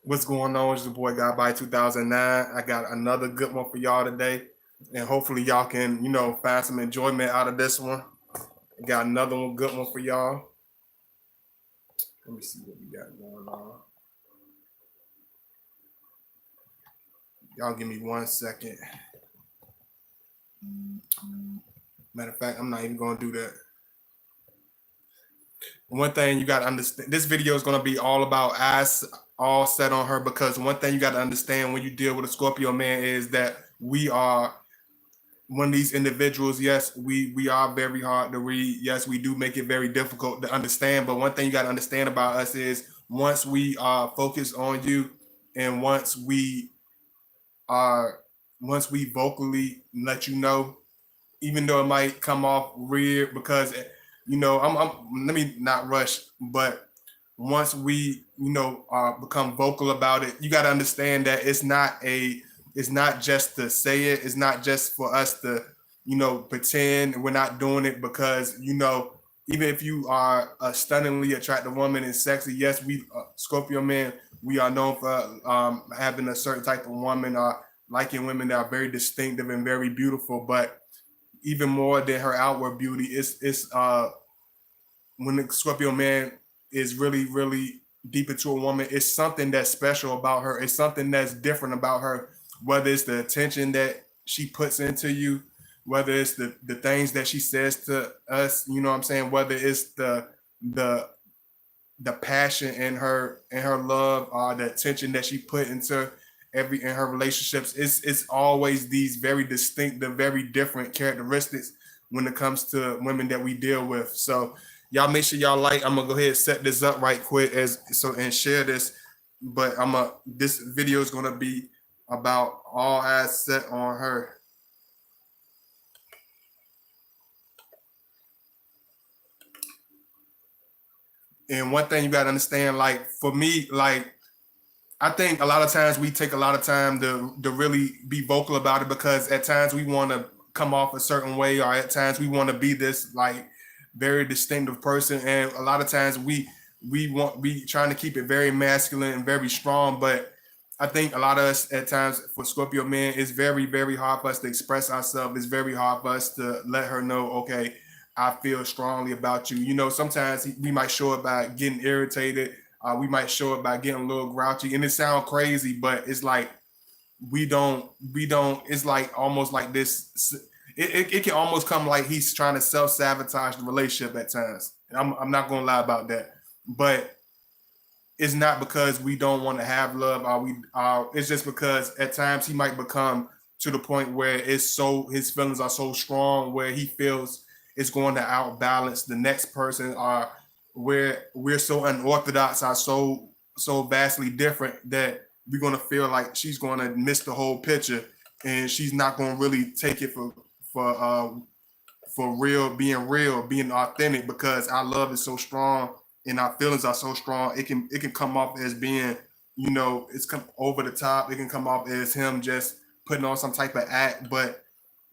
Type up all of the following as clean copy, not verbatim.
What's going on? It's your boy God by 2009. I got another good one for y'all today. And hopefully y'all can, find some enjoyment out of this one. I got another one, good one for y'all. Let me see what we got going on. Y'all give me 1 second. Matter of fact, I'm not even gonna do that. One thing you gotta understand, this video is gonna be all about eyes all set on her, because one thing you gotta understand when you deal with a Scorpio man is that we are one of these individuals. Yes, we are very hard to read. Yes, we do make it very difficult to understand. But one thing you got to understand about us is once we are focused on you, and once we vocally let you know, even though it might come off weird, because let me not rush, but once we become vocal about it, you got to understand that it's not just to say it. It's not just for us to, pretend we're not doing it, because, even if you are a stunningly attractive woman and sexy, yes, we Scorpio men, we are known for having a certain type of woman, liking women that are very distinctive and very beautiful. But even more than her outward beauty, it's when the Scorpio man is really, really deep into a woman, it's something that's special about her. It's something that's different about her, whether it's the attention that she puts into you, whether it's the things that she says to us, you know what I'm saying, whether it's the passion in her love, the attention that she put into in her relationships. It's always these very distinctive, very different characteristics when it comes to women that we deal with. So y'all make sure y'all like. I'm gonna go ahead and set this up right quick and share this. But this video is gonna be about all eyes set on her. And one thing you gotta understand, like for me, like I think a lot of times we take a lot of time to really be vocal about it, because at times we want to come off a certain way, or at times we want to be this like very distinctive person, and a lot of times we trying to keep it very masculine and very strong. But I think a lot of us at times, for Scorpio men, it's very, very hard for us to express ourselves. It's very hard for us to let her know, okay, I feel strongly about you. Sometimes we might show it by getting irritated. We might show it by getting a little grouchy, and it sounds crazy, but it's like we don't. It's like almost like this. It can almost come like he's trying to self-sabotage the relationship at times. And I'm not gonna lie about that, but it's not because we don't want to have love. It's just because at times he might become to the point where his feelings are so strong where he feels it's going to outbalance the next person, or where we're so unorthodox, are so vastly different, that we're going to feel like she's going to miss the whole picture, and she's not going to really take it for real, being authentic, because our love is so strong and our feelings are so strong. It can come off as being, it's come over the top. It can come off as him just putting on some type of act. But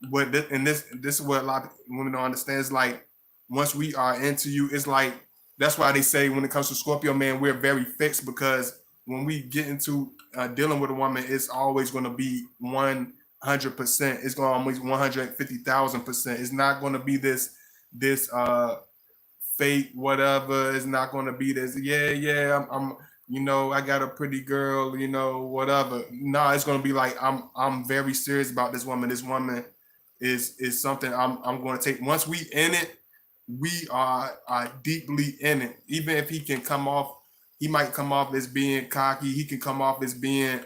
this is what a lot of women don't understand. It's like once we are into you, it's like that's why they say when it comes to Scorpio man, we're very fixed, because when we get into dealing with a woman, it's always going to be 100%. It's going to always 150,000%. It's not going to be this fake whatever. It's not going to be this I'm I got a pretty girl, whatever. No, it's going to be like I'm very serious about this woman. This woman is something I'm going to take. Once we in it, we are deeply in it. Even if he might come off as being cocky. He can come off as being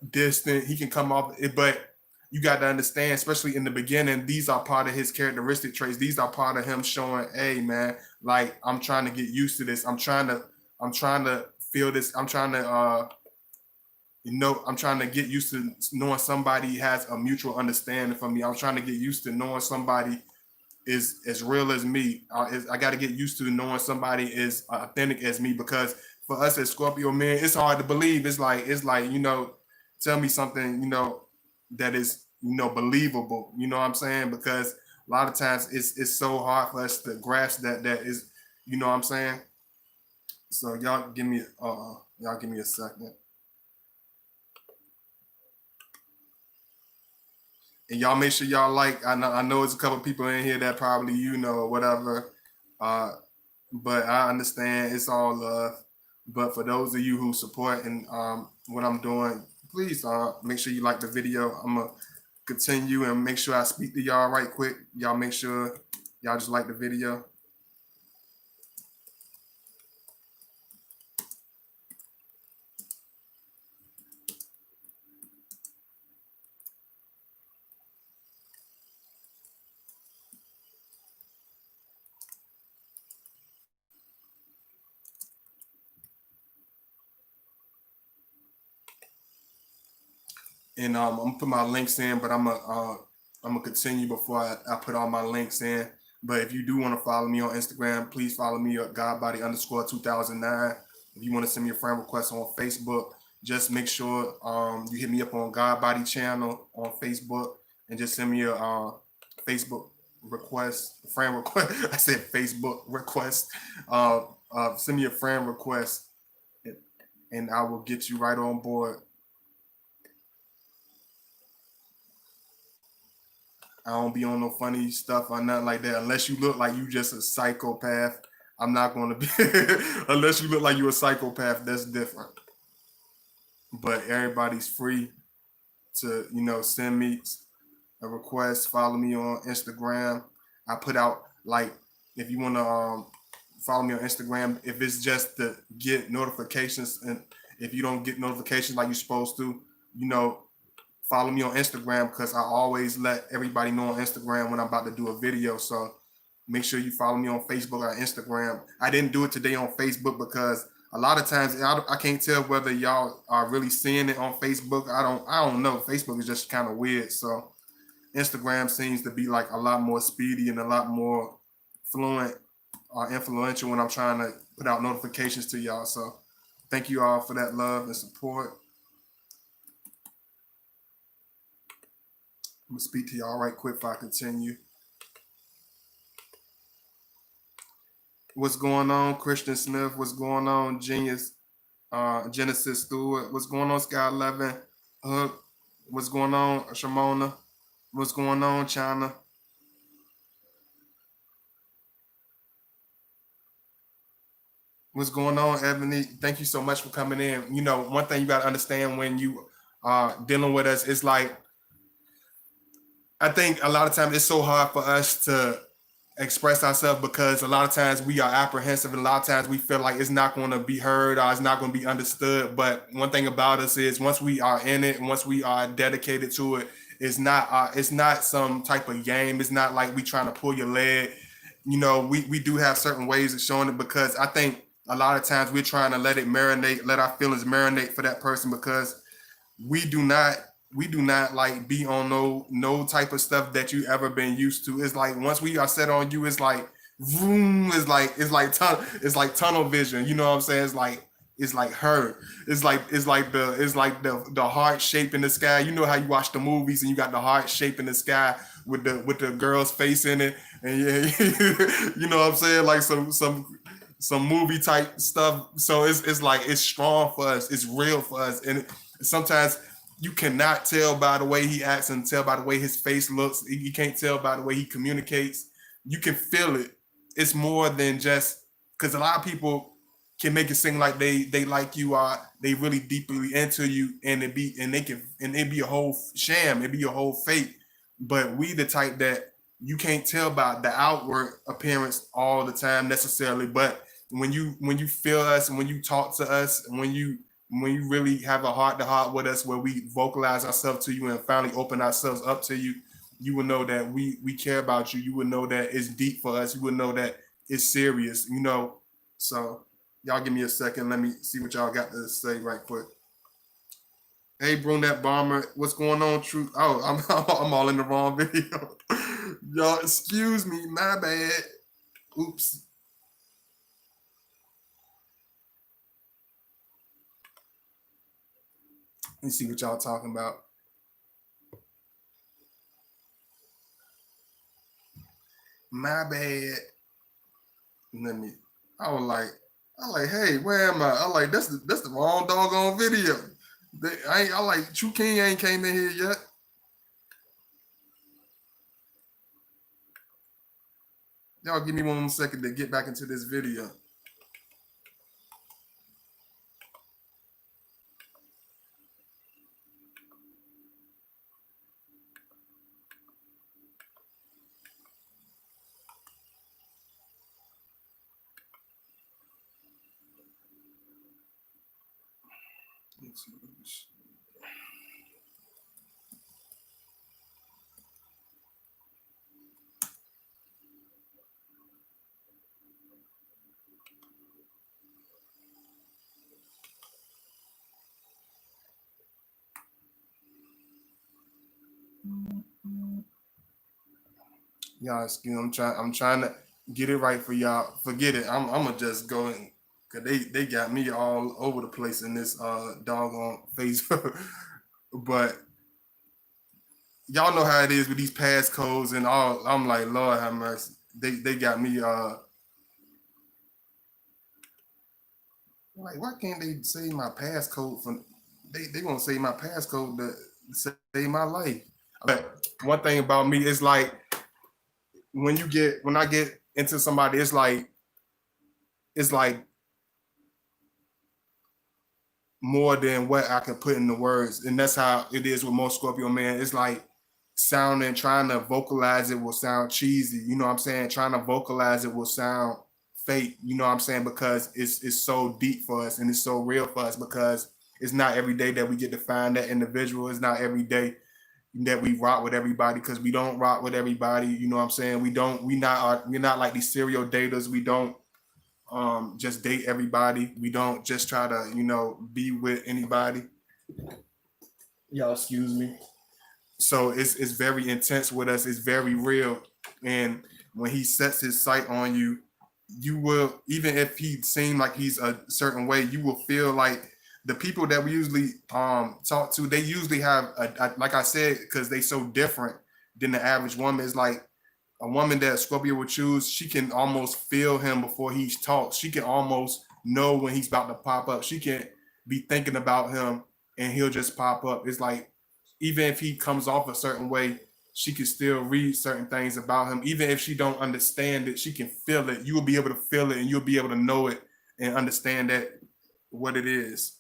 distant. He can come off, but you got to understand, especially in the beginning, these are part of his characteristic traits. These are part of him showing, hey man, like I'm trying to get used to this. I'm trying to feel this. I'm trying to get used to knowing somebody has a mutual understanding for me. I'm trying to get used to knowing somebody is as real as me. I got to get used to knowing somebody is authentic as me, because for us as Scorpio men, it's hard to believe. It's like tell me something that is believable. You know what I'm saying? Because a lot of times it's so hard for us to grasp that is, you know what I'm saying? So y'all give me Y'all give me a second. And y'all make sure y'all like. I know it's a couple people in here that probably or whatever. Uh, but I understand it's all love. But for those of you who support and what I'm doing, please make sure you like the video. I'm gonna continue and make sure I speak to y'all right quick. Y'all make sure y'all just like the video. And I'm gonna put my links in, but I'm gonna continue before I put all my links in. But if you do want to follow me on Instagram, please follow me at godbody_2009. If you want to send me a friend request on Facebook, just make sure you hit me up on Godbody channel on Facebook and just send me a Facebook request, friend request. I said Facebook request. Send me a friend request, and I will get you right on board. I don't be on no funny stuff or nothing like that. Unless you look like you just a psychopath, I'm not going to be. Unless you look like you a psychopath, that's different. But everybody's free to send me a request. Follow me on Instagram. I put out like if you want to follow me on Instagram, if it's just to get notifications, and if you don't get notifications like you're supposed to, follow me on Instagram because I always let everybody know on Instagram when I'm about to do a video. So make sure you follow me on Facebook or Instagram. I didn't do it today on Facebook because a lot of times I can't tell whether y'all are really seeing it on Facebook. I don't know. Facebook is just kind of weird. So Instagram seems to be like a lot more speedy and a lot more fluent or influential when I'm trying to put out notifications to y'all. So thank you all for that love and support. I'm gonna speak to y'all right quick before I continue. What's going on, Christian Smith? What's going on, Genius? Genesis Stewart. What's going on, Sky 11? Hook. What's going on, Shimona? What's going on, China? What's going on, Ebony? Thank you so much for coming in. One thing you got to understand when you are dealing with us is like, I think a lot of times it's so hard for us to express ourselves because a lot of times we are apprehensive and a lot of times we feel like it's not going to be heard or it's not going to be understood. But one thing about us is once we are in it and once we are dedicated to it, it's not some type of game. It's not like we trying to pull your leg. We do have certain ways of showing it because I think a lot of times we're trying to let it marinate, let our feelings marinate for that person because we do not like be on no type of stuff that you ever been used to. It's like once we are set on you, it's like vroom, it's like tunnel vision. You know what I'm saying? It's like her. It's like the heart shape in the sky. You know how you watch the movies and you got the heart shape in the sky with the girl's face in it, and yeah, you know what I'm saying? Like some movie type stuff. So it's like it's strong for us. It's real for us, and sometimes you cannot tell by the way he acts and tell by the way his face looks. You can't tell by the way he communicates. You can feel it. It's more than just because a lot of people can make it seem like they like you are they really deeply into you and it be a whole sham, it be a whole fake. But we the type that you can't tell by the outward appearance all the time necessarily. But when you feel us and when you talk to us and when you really have a heart to heart with us where we vocalize ourselves to you and finally open ourselves up to you, you will know that we care about you. You will know that it's deep for us. You will know that it's serious. So y'all give me a second. Let me see what y'all got to say right quick. Hey, Brunette Bomber, what's going on? Truth. Oh, I'm all in the wrong video. Y'all, excuse me, my bad. Oops. Let me see what y'all talking about. My bad. Let me. I was like, I like, hey, where am I? I like, that's the wrong doggone video. I like, True King ain't came in here yet. Y'all give me one more second to get back into this video. Y'all, excuse me, I'm trying to get it right for y'all. Forget it. I'm gonna just go and cause they got me all over the place in this doggone Facebook. But y'all know how it is with these passcodes and all. I'm like, Lord have mercy. They got me like, why can't they say my passcode from they gonna say my passcode to save my life. But one thing about me is like when I get into somebody, it's like more than what I can put in the words. And that's how it is with most Scorpio man. It's like sounding, trying to vocalize it will sound cheesy. You know what I'm saying? Trying to vocalize it will sound fake. You know what I'm saying? Because it's so deep for us and it's so real for us because it's not every day that we get to find that individual. It's not every day that we rock with everybody because we don't rock with everybody. You know what I'm saying? We're not like these serial daters. We don't just date everybody. We don't just try to, be with anybody. Y'all excuse me. So it's very intense with us. It's very real. And when he sets his sight on you, you will, even if he seemed like he's a certain way, you will feel like the people that we usually talk to, they usually have like I said, because they so different than the average woman. Is like a woman that Scorpio would choose, she can almost feel him before he talks. She can almost know when he's about to pop up. She can be thinking about him and he'll just pop up. It's like even if he comes off a certain way, she can still read certain things about him. Even if she don't understand it, she can feel it. You will be able to feel it and you'll be able to know it and understand that what it is.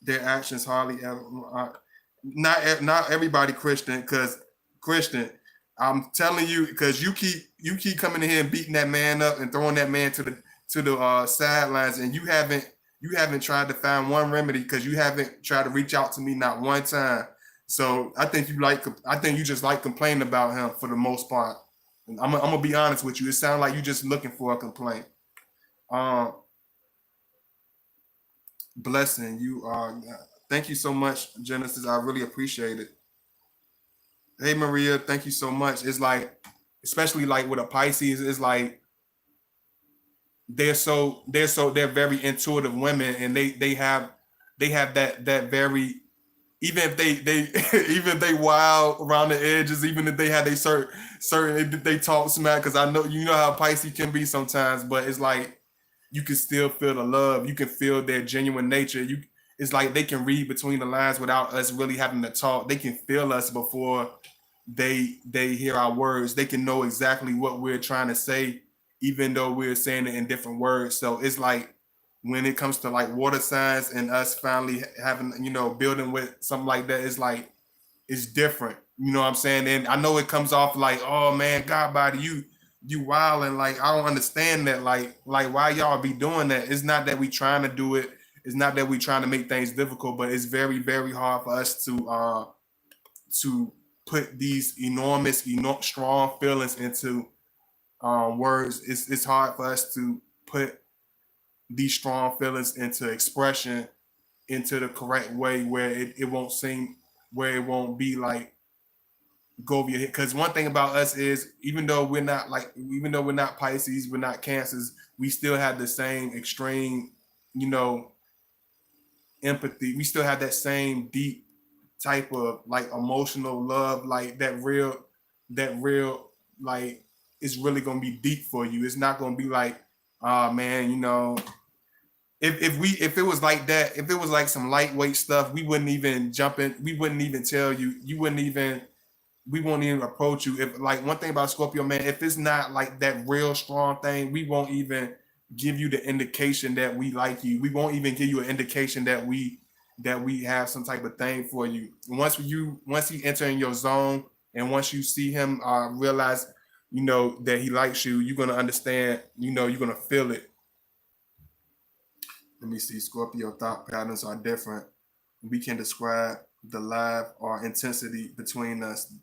Their actions hardly ever not everybody Christian, because Christian, I'm telling you, because you keep coming in here and beating that man up and throwing that man to the sidelines, and you haven't tried to find one remedy because you haven't tried to reach out to me not one time. So I think you just like complaining about him for the most part. And I'm gonna be honest with you. It sounds like you're just looking for a complaint. Um, Blessing you are. Thank you so much, Genesis. I really appreciate it. Hey Maria, thank you so much. It's like, especially like with a Pisces, it's like they're very intuitive women, and they have that very, even if they even if they wild around the edges, even if they have they certain they talk smack, because I know you know how Pisces can be sometimes, but it's like you can still feel the love. You can feel their genuine nature. It's like they can read between the lines without us really having to talk. They can feel us before they hear our words. They can know exactly what we're trying to say, even though we're saying it in different words. So it's like when it comes to like water signs and us finally having, building with something like that, it's like it's different. You know what I'm saying? And I know it comes off like, oh man, God body, you wild, and like I don't understand that. Like why y'all be doing that? It's not that we trying to do it. It's not that we trying to make things difficult, but it's very, very hard for us to put these enormous, strong feelings into words. It's hard for us to put these strong feelings into expression into the correct way where it won't seem, where it won't be like go over your head. Because one thing about us is even though we're not Pisces, we're not Cancers, we still have the same extreme, you know, empathy. We still have that same deep type of like emotional love, like that real like it's really gonna be deep for you. It's not gonna be like Man, you know, if it was like that, if it was like some lightweight stuff, we wouldn't even jump in. We wouldn't even tell you. You wouldn't even. We won't even approach you. If like one thing about Scorpio, man, if it's not like that real strong thing, we won't even give you the indication that we like you. We won't even give you an indication that we have some type of thing for you. Once he enter in your zone, and once you see him realize, you know, that he likes you, you're gonna understand. You know, you're gonna feel it. Let me see. Scorpio thought patterns are different. We can describe the live or intensity between us.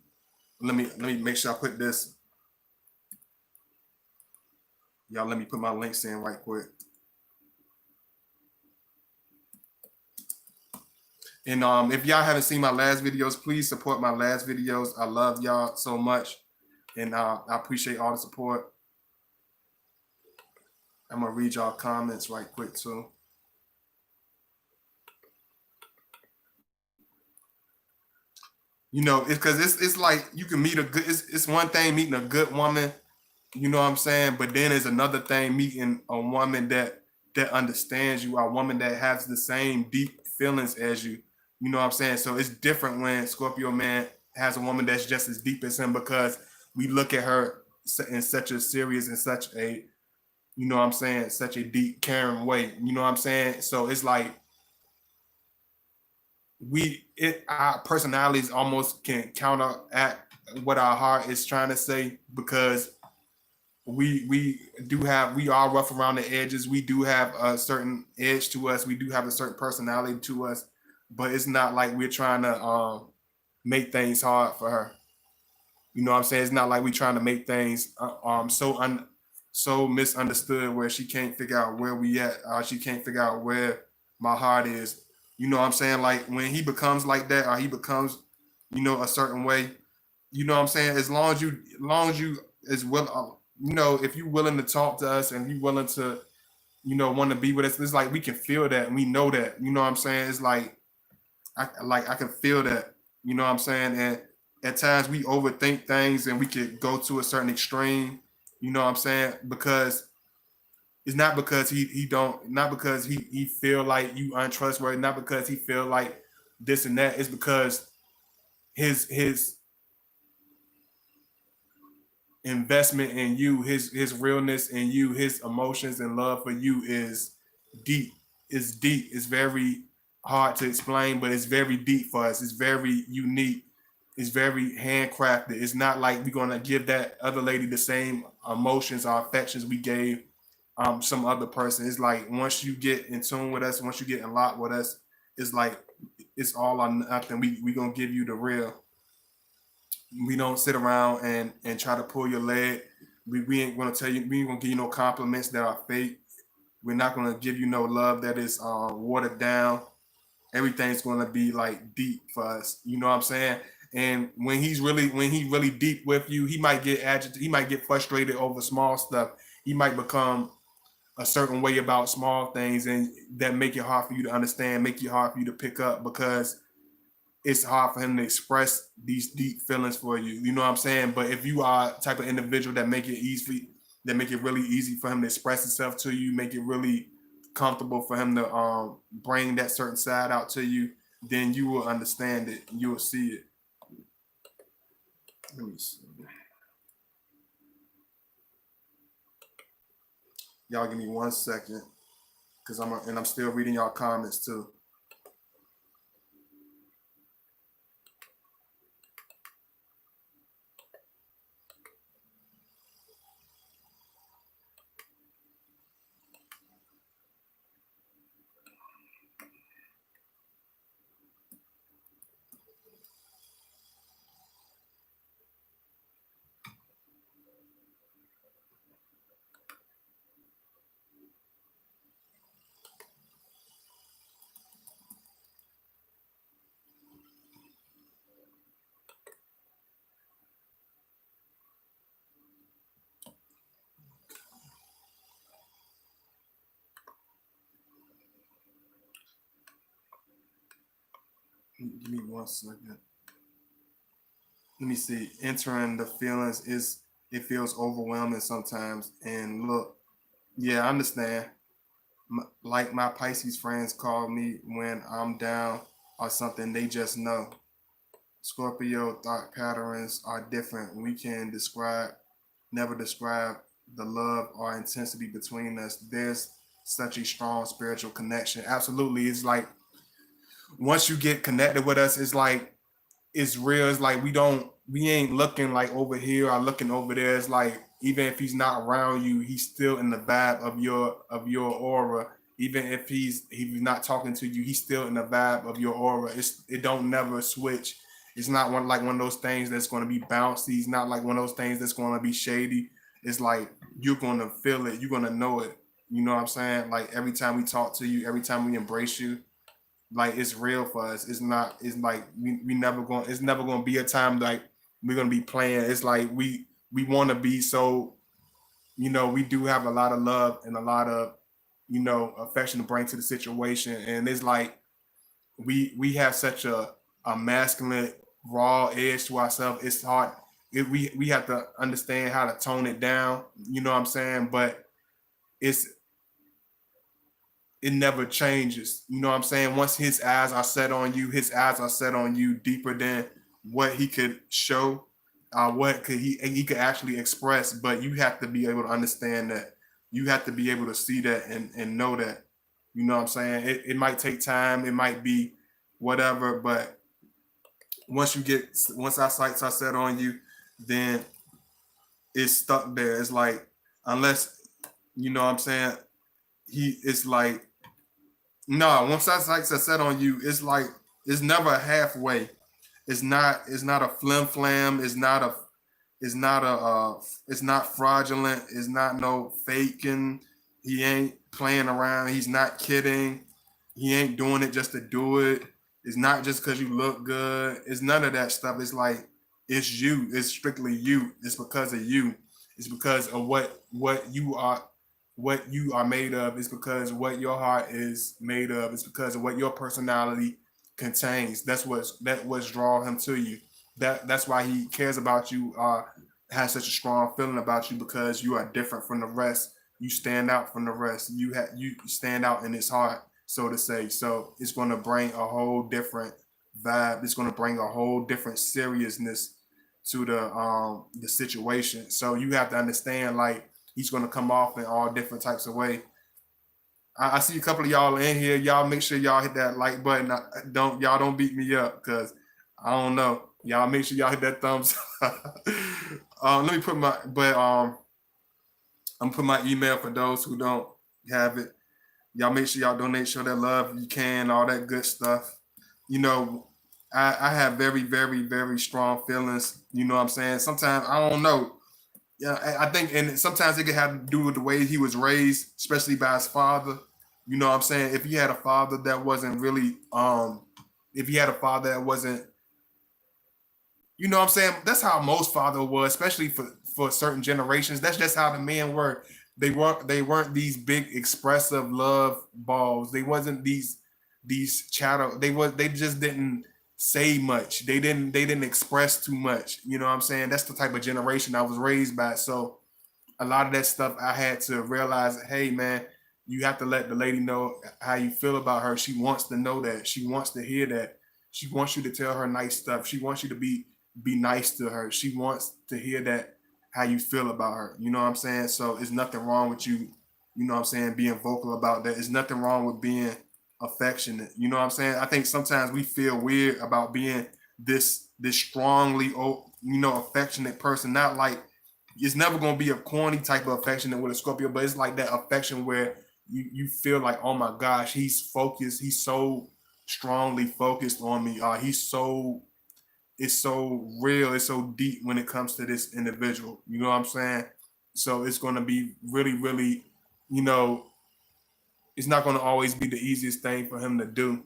Let me make sure I put this. Y'all, let me put my links in right quick. And if y'all haven't seen my last videos, please support my last videos. I love y'all so much, and I appreciate all the support. I'm gonna read y'all comments right quick too. You know, it's because it's like you can meet a good. It's one thing meeting a good woman. You know what I'm saying? But then there's another thing meeting a woman that understands you, a woman that has the same deep feelings as you. You know what I'm saying? So it's different when Scorpio man has a woman that's just as deep as him, because we look at her in such a serious and such a, you know what I'm saying, such a deep, caring way. You know what I'm saying? So it's like our personalities almost can counteract what our heart is trying to say, because we are rough around the edges. We do have a certain edge to us. We do have a certain personality to us, but it's not like we're trying to make things hard for her. You know what I'm saying? It's not like we're trying to make things so misunderstood where she can't figure out where we at. She can't figure out where my heart is. You know what I'm saying? Like when he becomes like that, or he becomes, you know, a certain way. You know what I'm saying? As long as you is will, you know, if you're willing to talk to us and you willing to, you know, want to be with us, it's like we can feel that and we know that. You know what I'm saying? It's like I can feel that. You know what I'm saying? And at times we overthink things and we could go to a certain extreme. You know what I'm saying? Because it's not because he don't, not because he feel like you untrustworthy, not because he feel like this and that. It's because his investment in you, his realness in you, his emotions and love for you is deep. It's deep. It's very hard to explain, but it's very deep for us. It's very unique. It's very handcrafted. It's not like we're gonna give that other lady the same emotions or affections we gave some other person. It's like once you get in tune with us, once you get in lock with us, it's like it's all or nothing. We gonna give you the real. We don't sit around and try to pull your leg. We ain't gonna tell you. We ain't gonna give you no compliments that are fake. We're not gonna give you no love that is watered down. Everything's gonna be like deep for us. You know what I'm saying? And when he really deep with you, he might get agitated. He might get frustrated over small stuff. He might become a certain way about small things, and that make it hard for you to understand, make it hard for you to pick up, because it's hard for him to express these deep feelings for you. You know what I'm saying? But if you are type of individual that make it easy, that make it really easy for him to express himself to you, make it really comfortable for him to bring that certain side out to you, then you will understand it. You will see it. Let me see. Y'all give me 1 second, because I'm still reading y'all comments too. Give me 1 second. Let me see. Entering the feelings is, it feels overwhelming sometimes. And look, Yeah, I understand. Like my Pisces friends call me when I'm down or something, they just know. Scorpio thought patterns are different. We can never describe the love or intensity between us. There's such a strong spiritual connection. Absolutely. It's like once you get connected with us, it's like it's real. It's like we ain't looking like over here or looking over there. It's like even if he's not around you, he's still in the vibe of your aura. Even if he's not talking to you, he's still in the vibe of your aura. It don't never switch. It's not one of those things that's gonna be bouncy. It's not like one of those things that's gonna be shady. It's like you're gonna feel it, you're gonna know it. You know what I'm saying? Like every time we talk to you, every time we embrace you, like it's real for us. It's not. It's like we never going. It's never going to be a time like we're going to be playing. It's like we want to be so. We do have a lot of love and a lot of affection to bring to the situation, and it's like we have such a masculine raw edge to ourselves. It's hard. We have to understand how to tone it down. You know what I'm saying? But it's it never changes. You know what I'm saying? Once his eyes are set on you, his eyes are set on you deeper than what he could show, what could he could actually express. But you have to be able to understand that. You have to be able to see that and know that. You know what I'm saying? It might take time, it might be whatever, but once our sights are set on you, then it's stuck there. It's like unless you know what I'm saying, it's like no, once that sights are set on you, it's like it's never halfway. It's not a flim flam. It's not fraudulent. It's not no faking. He ain't playing around. He's not kidding. He ain't doing it just to do it. It's not just because you look good. It's none of that stuff. It's like it's you. It's strictly you. It's because of you. It's because of what you are made of. It's because what your heart is made of. It's because of what your personality contains. What's draw him to you. That's why he cares about you. Has such a strong feeling about you because you are different from the rest. You stand out from the rest. You stand out in his heart, so to say. So it's going to bring a whole different vibe. It's going to bring a whole different seriousness to the situation. So you have to understand, like he's going to come off in all different types of way. I see a couple of y'all in here. Y'all make sure y'all hit that like button. Don't beat me up because I don't know. Y'all make sure y'all hit that thumbs. Let me put my but I'm put my email for those who don't have it. Y'all make sure y'all donate, show that love if you can, all that good stuff. You know, I have very, very, very strong feelings. You know what I'm saying? Sometimes I don't know. Yeah, I think, and sometimes it could have to do with the way he was raised, especially by his father. You know what I'm saying? If he had a father that wasn't really, if he had a father that wasn't, you know what I'm saying? That's how most father was, especially for certain generations. That's just how the men were. They weren't these big expressive love balls. They wasn't these chatter. They just didn't say much. They didn't express too much. You know what I'm saying? That's the type of generation I was raised by. So a lot of that stuff I had to realize, hey man, you have to let the lady know how you feel about her. She wants to know that. She wants to hear that. She wants you to tell her nice stuff. She wants you to be nice to her. She wants to hear that how you feel about her. You know what I'm saying? So it's nothing wrong with you know what I'm saying, being vocal about that. It's nothing wrong with being affectionate. You know what I'm saying? I think sometimes we feel weird about being this strongly affectionate person. Not like it's never gonna be a corny type of affection with a Scorpio, but it's like that affection where you feel like, oh my gosh, he's focused, he's so strongly focused on me. It's so real, it's so deep when it comes to this individual. You know what I'm saying? So it's gonna be really, really, you know, it's not gonna always be the easiest thing for him to do.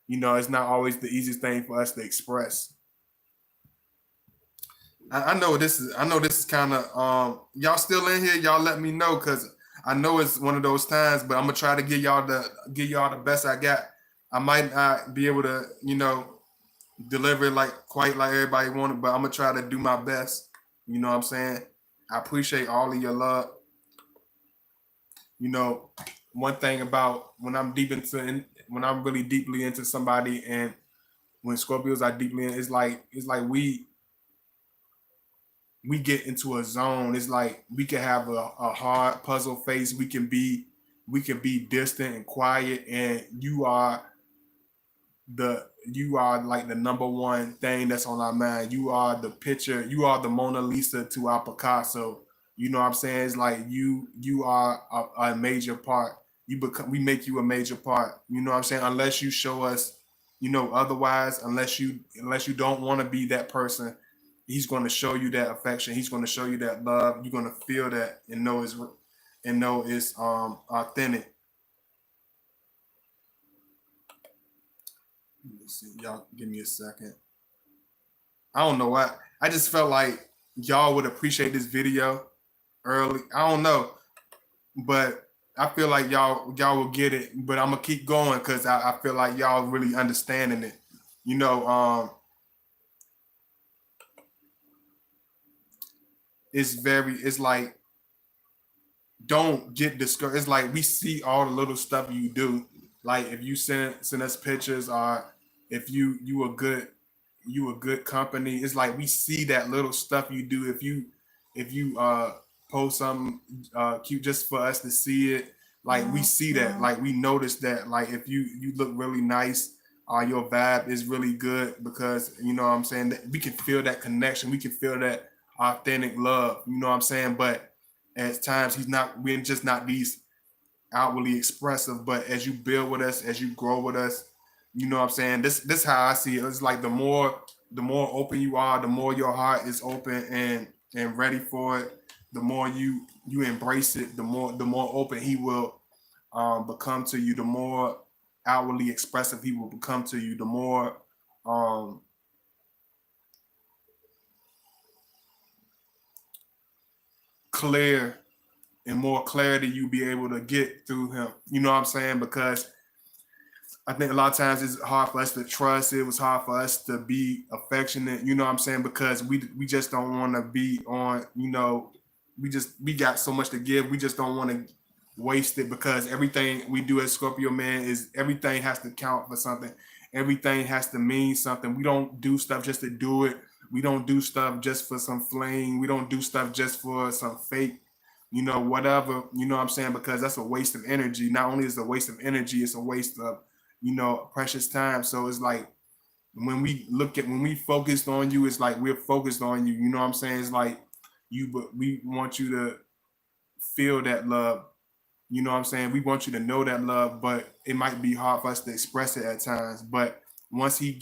It's not always the easiest thing for us to express. I know this is. I know this is kind of. Y'all still in here? Y'all let me know because I know it's one of those times. But I'm gonna try to give y'all the best I got. I might not be able to, deliver it like quite like everybody wanted, but I'm gonna try to do my best. You know what I'm saying? I appreciate all of your love. You know, one thing about when I'm really deeply into somebody, and when Scorpios are deeply in, it's like we get into a zone. It's like we can have a hard puzzle face. We can be distant and quiet, and you are like the number one thing that's on our mind. You are the picture. You are the Mona Lisa to our Picasso. You know what I'm saying? It's like you are a major part. We make you a major part. You know what I'm saying? Unless you show us, otherwise, unless you don't want to be that person, he's going to show you that affection. He's going to show you that love. You're going to feel that and know it's authentic. Let me see. Y'all give me a second. I don't know what. I just felt like y'all would appreciate this video early. I don't know, but I feel like y'all will get it. But I'm gonna keep going because I feel like y'all really understanding it. You know, it's like don't get discouraged. It's like we see all the little stuff you do. Like if you send us pictures, or if you a good company. It's like we see that little stuff you do. If you post something cute just for us to see it, like we see that. Like we notice that. Like if you look really nice, your vibe is really good, because you know what I'm saying, that we can feel that connection. We can feel that authentic love. You know what I'm saying? But at times we're just not these outwardly expressive. But as you build with us, as you grow with us, you know what I'm saying, this how I see it. It's like the more open you are, the more your heart is open and ready for it, the more you embrace it, the more open he will become to you, the more outwardly expressive he will become to you, the more um clear and more clarity you be able to get through him. You know what I'm saying? Because I think a lot of times it's hard for us to trust. It was hard for us to be affectionate. You know what I'm saying? Because we just don't want to be on. We got so much to give. We just don't want to waste it, because everything we do as Scorpio man is everything has to count for something. Everything has to mean something. We don't do stuff just to do it. We don't do stuff just for some fling. We don't do stuff just for some fake, whatever, you know what I'm saying? Because that's a waste of energy. Not only is it a waste of energy, it's a waste of, precious time. So it's like when we focused on you, it's like we're focused on you. You know what I'm saying? It's like but we want you to feel that love. You know what I'm saying? We want you to know that love, but it might be hard for us to express it at times. But once he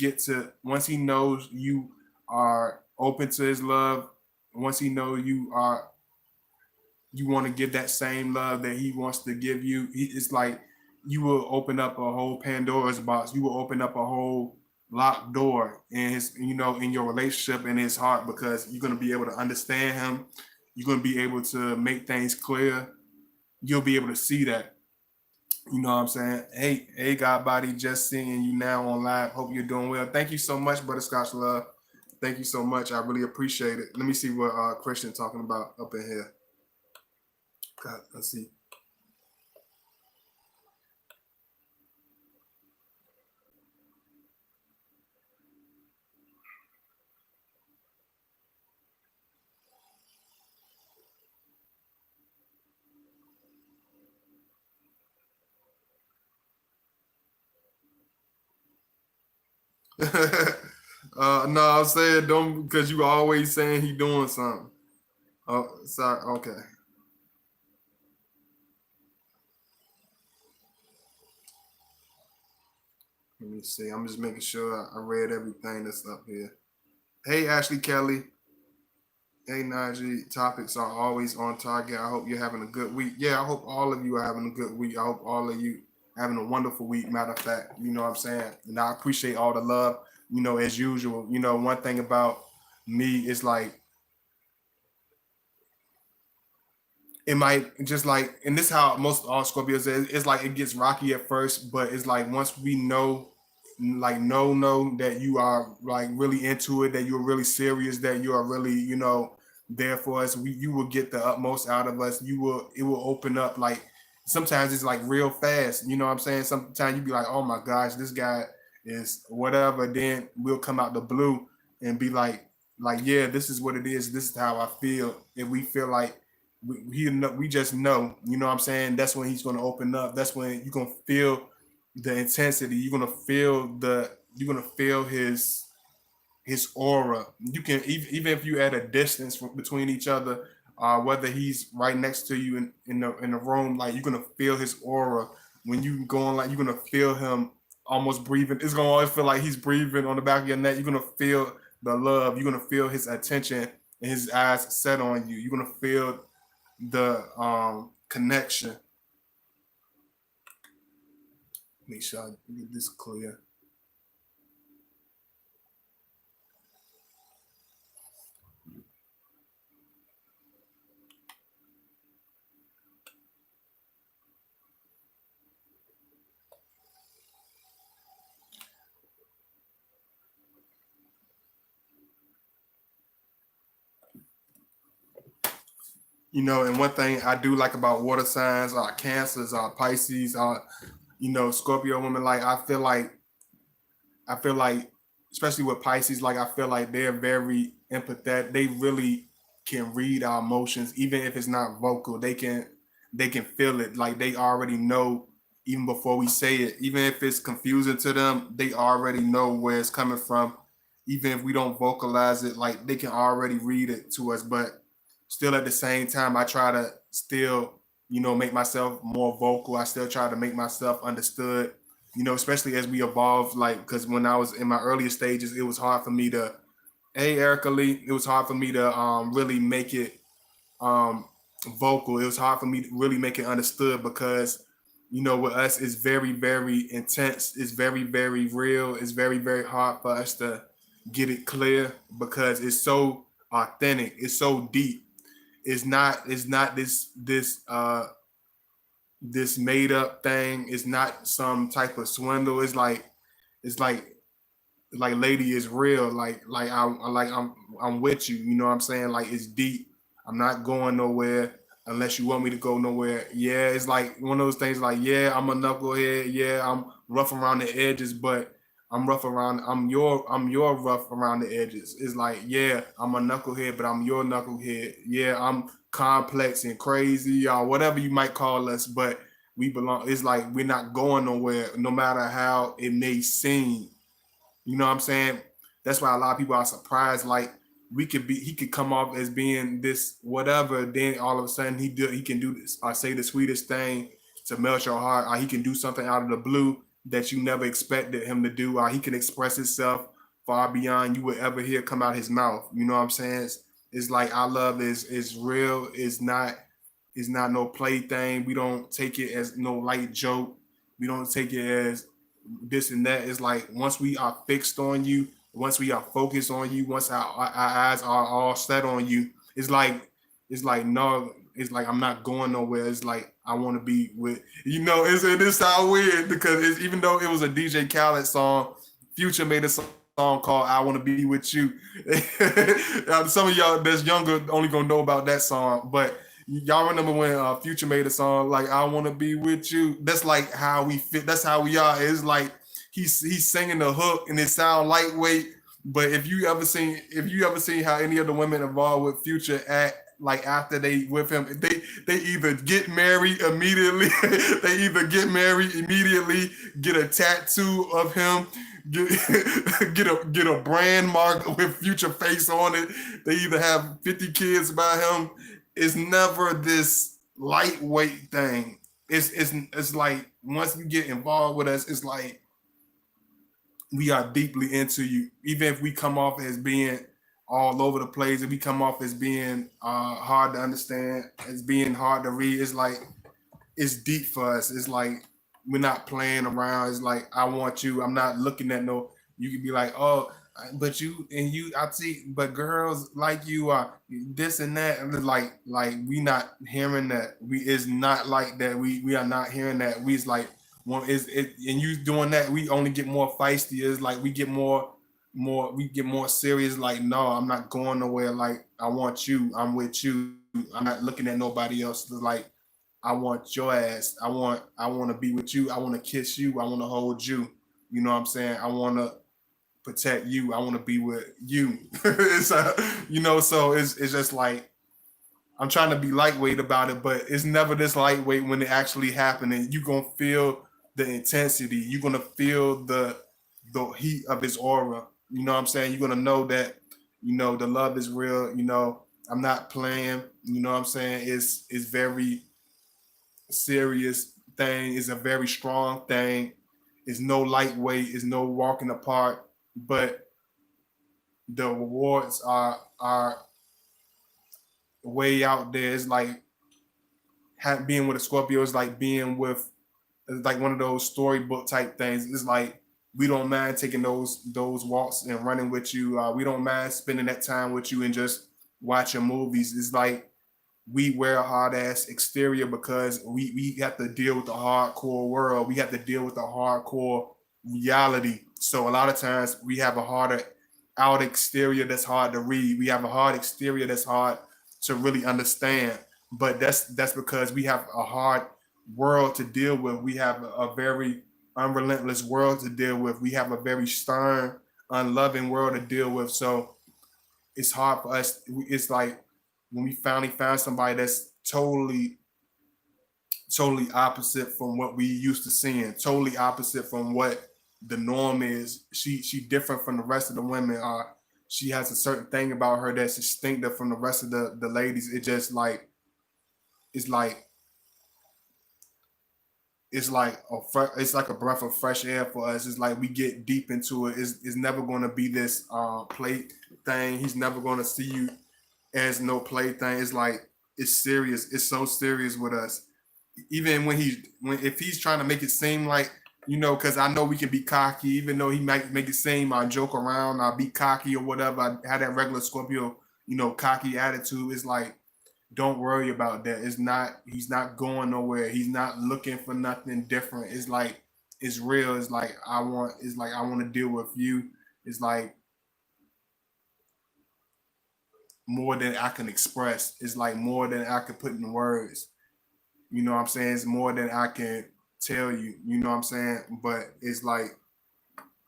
knows you are open to his love, once he knows you want to give that same love that he wants to give you, it's like you will open up a whole Pandora's box. You will open up a whole locked door in his, in your relationship, in his heart, because you're going to be able to understand him. You're going to be able to make things clear. You'll be able to see that. You know what I'm saying? Hey, God body, just seeing you now on live. Hope you're doing well. Thank you so much, Butterscotch Love. Thank you so much. I really appreciate it. Let me see what Christian talking about up in here. God, let's see. No, I'm saying don't, because you always saying he doing something. Oh, sorry. Okay. Let me see. I'm just making sure I read everything that's up here. Hey, Ashley Kelly. Hey, Najee. Topics are always on target. I hope you're having a good week. Yeah, I hope all of you are having a good week. I hope all of you having a wonderful week. Matter of fact, you know what I'm saying? And I appreciate all the love, as usual. One thing about me is like, it might just like, and this how most all Scorpios is, it's like it gets rocky at first, but it's like once we know, like know that you are like really into it, that you're really serious, that you are really, there for us, you will get the utmost out of us. It will open up, like sometimes it's like real fast. You know what I'm saying? Sometimes you be like, oh my gosh, this guy is whatever. Then we'll come out the blue and be like yeah, this is what it is. This is how I feel. And we feel like we just know. You know what I'm saying? That's when he's gonna open up. That's when you're gonna feel the intensity. You're gonna feel his aura. You can even if you at a distance between each other, whether he's right next to you in the room, like you're gonna feel his aura when you go on. Like you're gonna feel him almost breathing. It's gonna always feel like he's breathing on the back of your neck. You're gonna feel the love. You're gonna feel his attention and his eyes set on you. You're gonna feel the connection. Make sure I get this clear. And one thing I do like about water signs, cancers, Pisces, Scorpio women, like I feel like, especially with Pisces, like I feel like they're very empathetic. They really can read our emotions, even if it's not vocal. They can feel it. Like they already know even before we say it. Even if it's confusing to them, they already know where it's coming from. Even if we don't vocalize it, like they can already read it to us. But still, at the same time, I try to still, make myself more vocal. I still try to make myself understood, especially as we evolve. Like, because when I was in my earlier stages, it was hard for me to, hey, Erica Lee, it was hard for me to really make it um, vocal. It was hard for me to really make it understood because, with us, it's very, very intense. It's very, very real. It's very, very hard for us to get it clear because it's so authentic. It's so deep. It's not this made up thing. It's not some type of swindle. It's like lady is real. I'm with you. You know what I'm saying? Like it's deep. I'm not going nowhere unless you want me to go nowhere. Yeah, it's like one of those things. Like yeah, I'm a knucklehead. Yeah, I'm rough around the edges, but I'm rough around. I'm your rough around the edges. It's like yeah, I'm a knucklehead, but I'm your knucklehead. Yeah, I'm complex and crazy or whatever you might call us, but we belong. It's like we're not going nowhere, no matter how it may seem. You know what I'm saying? That's why a lot of people are surprised. Like he could come off as being this whatever, then all of a sudden he can do this or say the sweetest thing to melt your heart, or he can do something out of the blue that you never expected him to do, or he can express himself far beyond you would ever hear come out his mouth. You know what I'm saying? It's like our love is real. It's not no plaything. We don't take it as no light joke. We don't take it as this and that. It's like once we are fixed on you, once we are focused on you, once our eyes are all set on you, it's like no, it's like I'm not going nowhere. It's like I want to be with it sound weird because even though it was a DJ Khaled song, Future made a song called "I Want to Be with You." Some of y'all that's younger only gonna know about that song, but y'all remember when Future made a song like "I Want to Be with You"? That's like how we fit. That's how we are. It's like he's singing the hook and it sound lightweight. But if you ever seen how any of the women involved with Future act like after they with him, they either get married immediately, get a tattoo of him, get get a brand mark with Future face on it. They either have 50 kids by him. It's never this lightweight thing. It's like once you get involved with us, it's like we are deeply into you. Even if we come off as being all over the place, if we come off as being hard to understand, as being hard to read, it's like it's deep for us. It's like we're not playing around. It's like I want you. I'm not looking at no. You could be like, oh, but you and you. I see, but girls like you are this and that. And it's like we not hearing that. We is not like that. We are not hearing that. We is like one is it, and you doing that. We only get more feisty. It's like we get more serious. Like no, I'm not going nowhere. Like I want you. I'm with you. I'm not looking at nobody else. Like I want your ass. I want to be with you. I want to kiss you. I want to hold you. You know what I'm saying? I want to protect you. I want to be with you. It's so it's just like I'm trying to be lightweight about it, but it's never this lightweight when it actually happening. You gonna feel the intensity. You're gonna feel the heat of his aura. You know what I'm saying? You're gonna know that, the love is real. I'm not playing. You know what I'm saying? It's very serious thing. It's a very strong thing. It's no lightweight. It's no walking apart. But the rewards are way out there. It's like being with a Scorpio is like being with, it's like one of those storybook type things. It's like we don't mind taking those walks and running with you. We don't mind spending that time with you and just watching movies. It's like we wear a hard ass exterior because we have to deal with the hardcore world. We have to deal with the hardcore reality. So a lot of times we have a harder out exterior that's hard to read. We have a hard exterior that's hard to really understand. But that's because we have a hard world to deal with. We have a very unrelentless world to deal with. We have a very stern, unloving world to deal with. So it's hard for us. It's like when we finally found somebody that's totally opposite from what we used to seeing, totally opposite from what the norm is. She different from the rest of the women. She has a certain thing about her that's distinctive from the rest of the ladies. It just like it's like it's like a breath of fresh air for us. It's like we get deep into it. It's never going to be this play thing. He's never going to see you as no play thing. It's like it's serious. It's so serious with us. Even when if he's trying to make it seem like, because I know we can be cocky, even though he might make it seem I joke around, I be cocky or whatever. I had that regular Scorpio, cocky attitude. It's like, don't worry about that. He's not going nowhere. He's not looking for nothing different. It's like it's real. It's like I want to deal with you. It's like more than I can express. It's like more than I can put in words. You know what I'm saying? It's more than I can tell you. You know what I'm saying? But it's like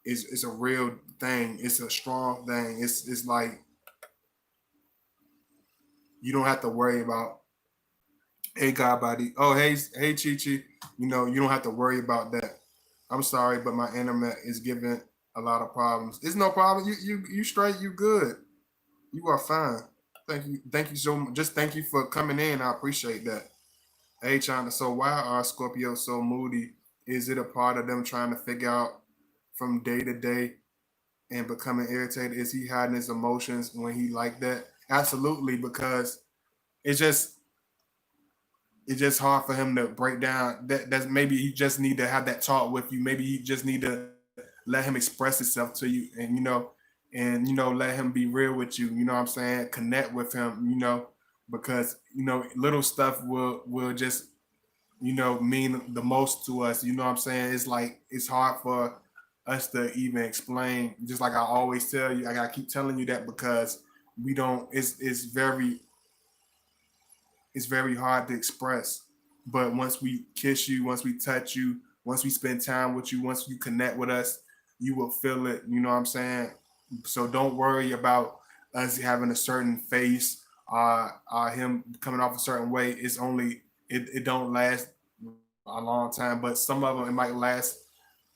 it's a real thing. It's a strong thing. It's like you don't have to worry about, hey God body. Oh hey Chi Chi. You don't have to worry about that. I'm sorry, but my internet is giving a lot of problems. It's no problem. You straight. You good. You are fine. Thank you so much. Just thank you for coming in. I appreciate that. Hey China. So why are Scorpios so moody? Is it a part of them trying to figure out from day to day and becoming irritated? Is he hiding his emotions when he like that? Absolutely, because it's just it's just hard for him to break down. That's maybe he just need to have that talk with you. Maybe he just need to let him express himself to you, and let him be real with you. You know what I'm saying? Connect with him. Because little stuff will just mean the most to us. You know what I'm saying? It's like it's hard for us to even explain. Just like I always tell you, I gotta keep telling you that because we don't. It's very hard to express. But once we kiss you, once we touch you, once we spend time with you, once you connect with us, you will feel it. You know what I'm saying? So don't worry about us having a certain face, him coming off a certain way. It don't last a long time, but some of them it might last.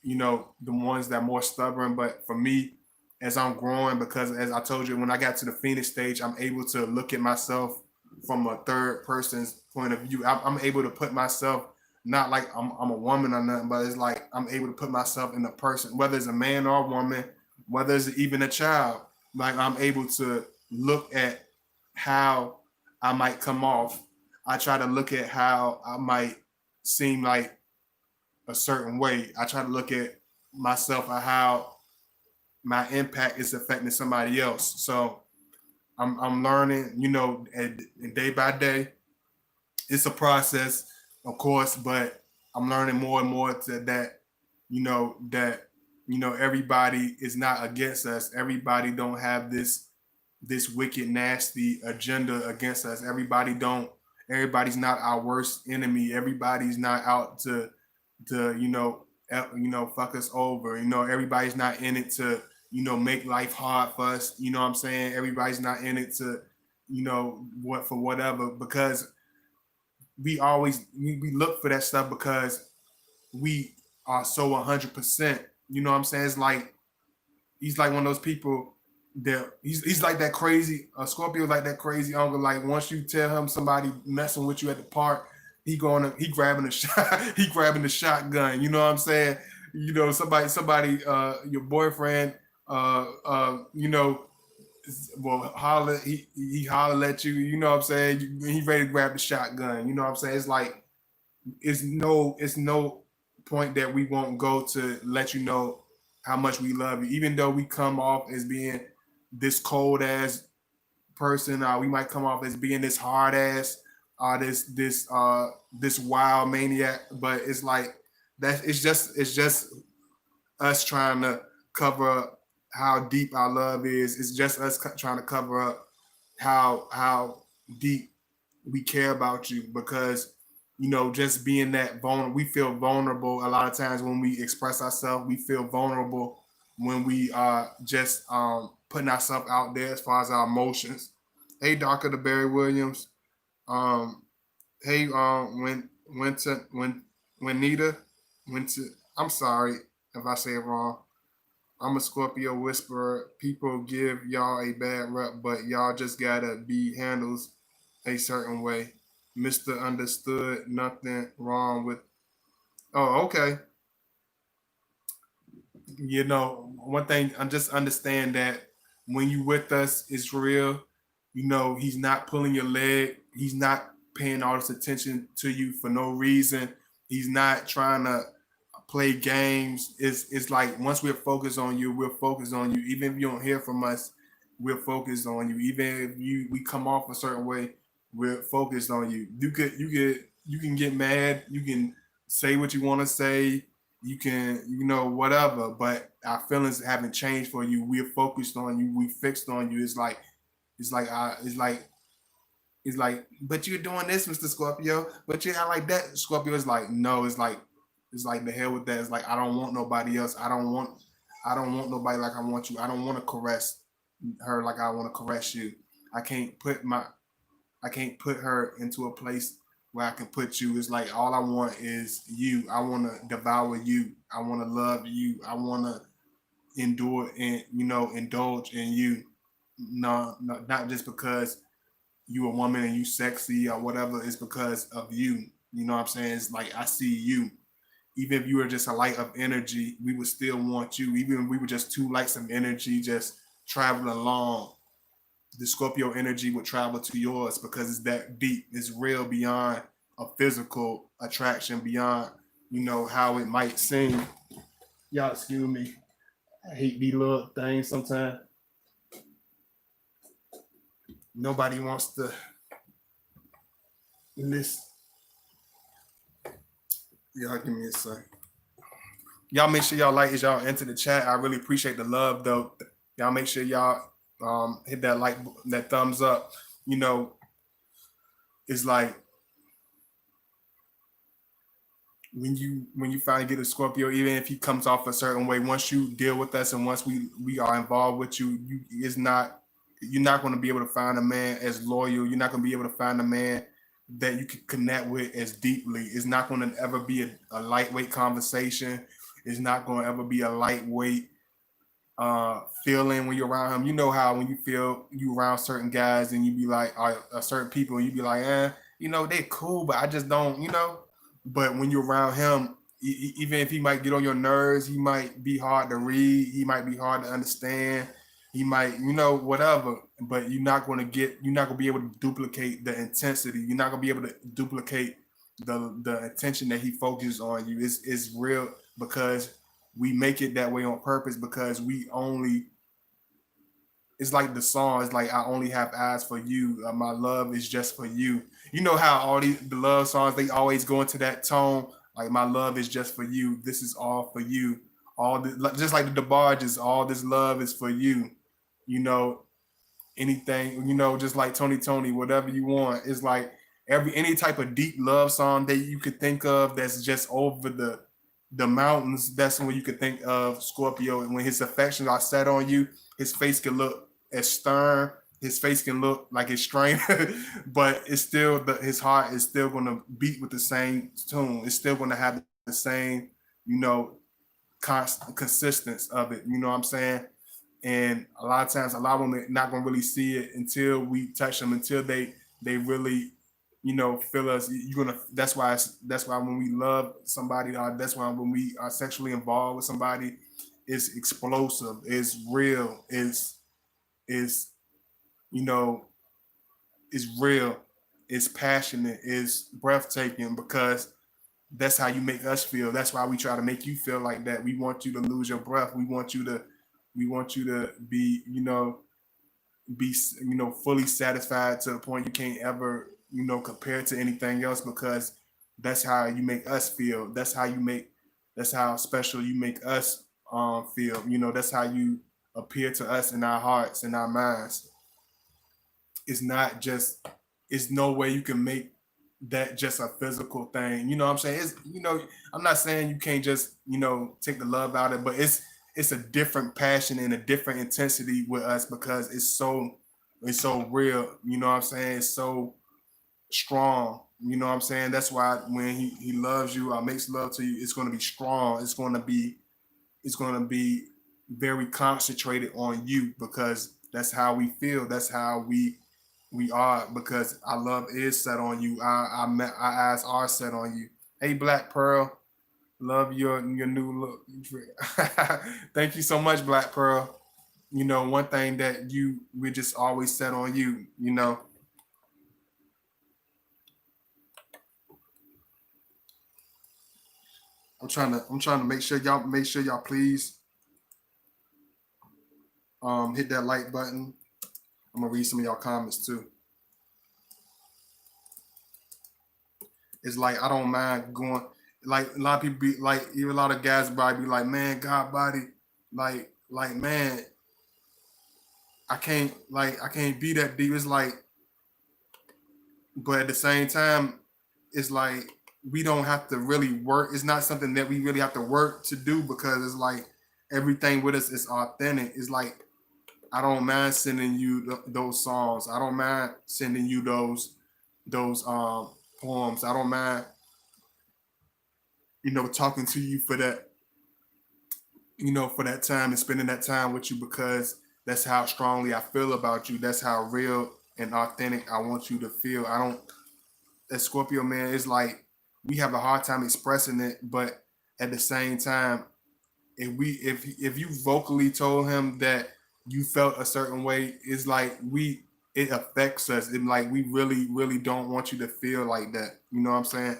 The ones that are more stubborn. But for me, as I'm growing, because as I told you, when I got to the Phoenix stage, I'm able to look at myself from a third person's point of view. I'm able to put myself, not like I'm a woman or nothing, but it's like I'm able to put myself in a person, whether it's a man or a woman, whether it's even a child. Like I'm able to look at how I might come off. I try to look at how I might seem like a certain way. I try to look at myself and how my impact is affecting somebody else. So I'm learning, and day by day. It's a process, of course, but I'm learning more and more to that everybody is not against us. Everybody don't have this wicked nasty agenda against us. Everybody don't Everybody's not our worst enemy. Everybody's not out to fuck us over. Everybody's not in it to make life hard for us. You know what I'm saying? Everybody's not in it to what for whatever, because we look for that stuff because we are so 100%. You know what I'm saying? It's like he's like one of those people that he's like that crazy Scorpio, like that crazy uncle. Like once you tell him somebody messing with you at the park, he grabbing a shot, he grabbing the shotgun. You know what I'm saying? Somebody your boyfriend will holler, he holler at you. You know what I'm saying? He ready to grab the shotgun. You know what I'm saying? It's like it's no point that we won't go to let you know how much we love you, even though we come off as being this cold ass person. We might come off as being this hard ass, this wild maniac. But it's like that. It's just us trying to cover up how deep our love is. It's just us trying to cover up how deep we care about you, because just being that vulnerable, we feel vulnerable a lot of times when we express ourselves. We feel vulnerable when we are just putting ourselves out there as far as our emotions. Hey, Dr. DeBerry Williams. Um, hey, when Nita went to. I'm sorry if I say it wrong. I'm a Scorpio whisperer. People give y'all a bad rep, but y'all just gotta be handled a certain way. Mr. Understood, nothing wrong with. Oh, okay. One thing I just understand that when you with us, it's real. He's not pulling your leg. He's not paying all this attention to you for no reason. He's not trying to play games. It's like once we're focused on you, we're focused on you. Even if you don't hear from us, we're focused on you. Even if we come off a certain way, we're focused on you. You can get mad. You can say what you want to say. You can whatever. But our feelings haven't changed for you. We're focused on you. We fixed on you. It's like, but you're doing this, Mr. Scorpio. But you're not like that. Scorpio is like, no. It's like the hell with that. It's like I don't want nobody else. I don't want nobody like I want you. I don't want to caress her like I want to caress you. I can't put my I can't put her into a place where I can put you. It's like all I want is you. I want to devour you. I want to love you. I want to endure and indulge in you. No, no, not just because you a woman and you sexy or whatever. It's because of you. You know what I'm saying? It's like I see you. Even if you were just a light of energy, we would still want you. Even if we were just two lights of energy, just traveling along, the Scorpio energy would travel to yours because it's that deep. It's real beyond a physical attraction, beyond how it might seem. Y'all excuse me. I hate these little things sometimes. Nobody wants to listen. Y'all give me a second. Y'all make sure y'all like as y'all enter the chat. I really appreciate the love though. Y'all make sure y'all hit that like, that thumbs up. It's like when you finally get a Scorpio, even if he comes off a certain way, once you deal with us and once we are involved with you, you're not going to be able to find a man as loyal. You're not going to be able to find a man that you can connect with as deeply. It's not going to ever be a lightweight conversation. It's not going to ever be a lightweight feeling when you're around him. You know how when you feel you around certain guys and you be like, certain people, and you be like, they cool, but I just don't. But when you're around him, even if he might get on your nerves, he might be hard to read, he might be hard to understand, he might, whatever. But you're not gonna be able to duplicate the intensity. You're not gonna be able to duplicate the attention that he focuses on you. It's real because we make it that way on purpose because we only. It's like the song. It's like I only have eyes for you. My love is just for you. You know how all the love songs they always go into that tone. Like my love is just for you. This is all for you. Just like the DeBarges. All this love is for you. You know anything. Just like Tony. Whatever you want. It's like any type of deep love song that you could think of that's just over the mountains, that's when you could think of Scorpio. And when his affections are set on you, his face can look as stern, his face can look like it's strained, but it's still his heart is still gonna beat with the same tune. It's still gonna have the same, you know, consistency of it. You know what I'm saying? And a lot of times, a lot of women not gonna really see it until we touch them, until they really, you know, feel us. You're gonna. That's why when we love somebody, that's why when we are sexually involved with somebody, it's explosive, it's real, is you know, it's real, it's passionate, it's breathtaking because that's how you make us feel. That's why we try to make you feel like that. We want you to lose your breath. We want you to be, fully satisfied to the point you can't ever, compare to anything else because that's how you make us feel. That's how special you make us feel. That's how you appear to us in our hearts and our minds. It's not just, it's no way you can make that just a physical thing. You know what I'm saying? I'm not saying you can't just, take the love out of it, but it's a different passion and a different intensity with us because it's so real. You know what I'm saying? It's so strong. You know what I'm saying? That's why when he loves you or makes love to you, it's gonna be strong. It's gonna be very concentrated on you because that's how we feel. That's how we are because our love is set on you. Our eyes are set on you. Hey, Black Pearl, love your new look. Thank you so much, Black Pearl. One thing that we just always set on you. I'm trying to make sure y'all please hit that like button. I'm gonna read some of y'all comments too. It's like I don't mind going. Like a lot of people be like, even a lot of guys probably be like, man, God body, like man, I can't be that deep. It's like, but at the same time, it's like we don't have to really work. It's not something that we really have to work to do because it's like everything with us is authentic. It's like I don't mind sending you those songs. I don't mind sending you those poems. I don't mind talking to you for that time and spending that time with you because that's how strongly I feel about you. That's how real and authentic I want you to feel. I don't, as Scorpio man, it's like we have a hard time expressing it, but at the same time, if you vocally told him that you felt a certain way, it's like it affects us. It like we really, really don't want you to feel like that. You know what I'm saying?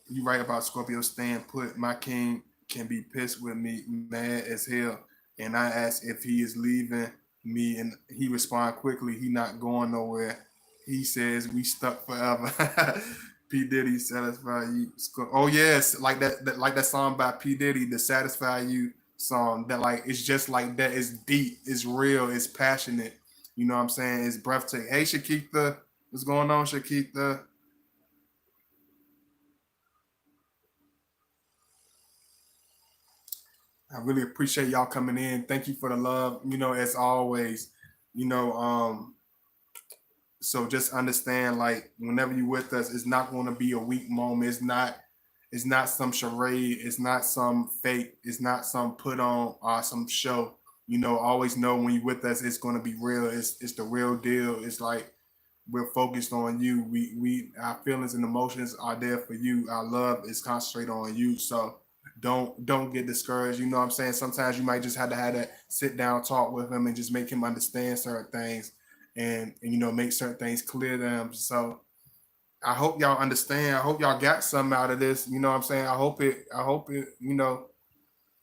You write about Scorpio staying put. My king can be pissed with me, mad as hell. And I ask if he is leaving me, and he respond quickly, he not going nowhere. He says we stuck forever. P Diddy satisfy you. Oh yes, like that song by P Diddy, the Satisfy You song. That like it's just like that. It's deep. It's real. It's passionate. You know what I'm saying? It's breathtaking. Hey Shakita, what's going on, Shakita? I really appreciate y'all coming in. Thank you for the love. As always. You know, so just understand, like, whenever you with us, it's not going to be a weak moment. It's not some charade. It's not some fake. It's not some put on or some show. Always know when you with us, it's going to be real. It's the real deal. It's like we're focused on you. We our feelings and emotions are there for you. Our love is concentrated on you. So don't get discouraged. You know what I'm saying? Sometimes you might just have to have that sit down talk with him and just make him understand certain things and make certain things clear to him. So I hope y'all understand. I hope y'all got something out of this. You know what I'm saying? I hope it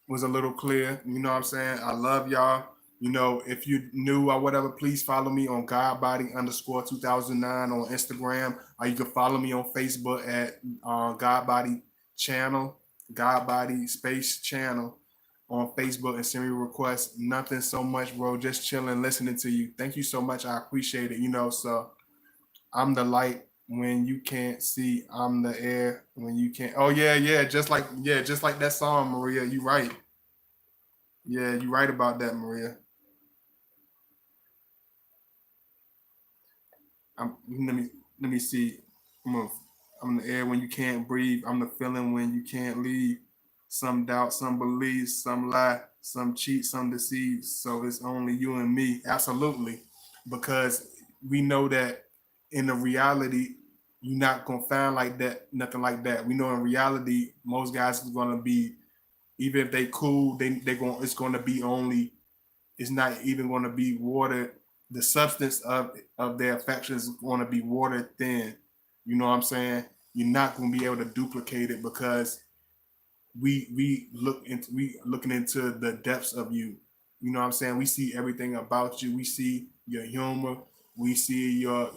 was a little clear. You know what I'm saying? I love y'all. If you new or whatever, please follow me on Godbody underscore 2009 on Instagram, or you can follow me on Facebook at Godbody channel, Godbody space channel on Facebook, and send me requests. Nothing so much, bro. Just chilling, listening to you. Thank you so much. I appreciate it. So I'm the light. when you can't see, I'm the air. When you can't, oh just like that song, Maria. You right. Yeah, you right about that, Maria. Let me see. I'm a, I'm the air when you can't breathe. I'm the feeling when you can't leave. Some doubt, some believe, some lie, some cheat, some deceive. So it's only you and me. Absolutely, because we know that in the reality, you're not gonna find like that, nothing like that. We know in reality, most guys is gonna be, even if they cool, they going it's gonna be only, it's not even going to be watered. The substance of their affection is going to be watered thin. You know what I'm saying? You're not going to be able to duplicate it because we looking into the depths of you. You know what I'm saying? We see everything about you. We see your humor. We see your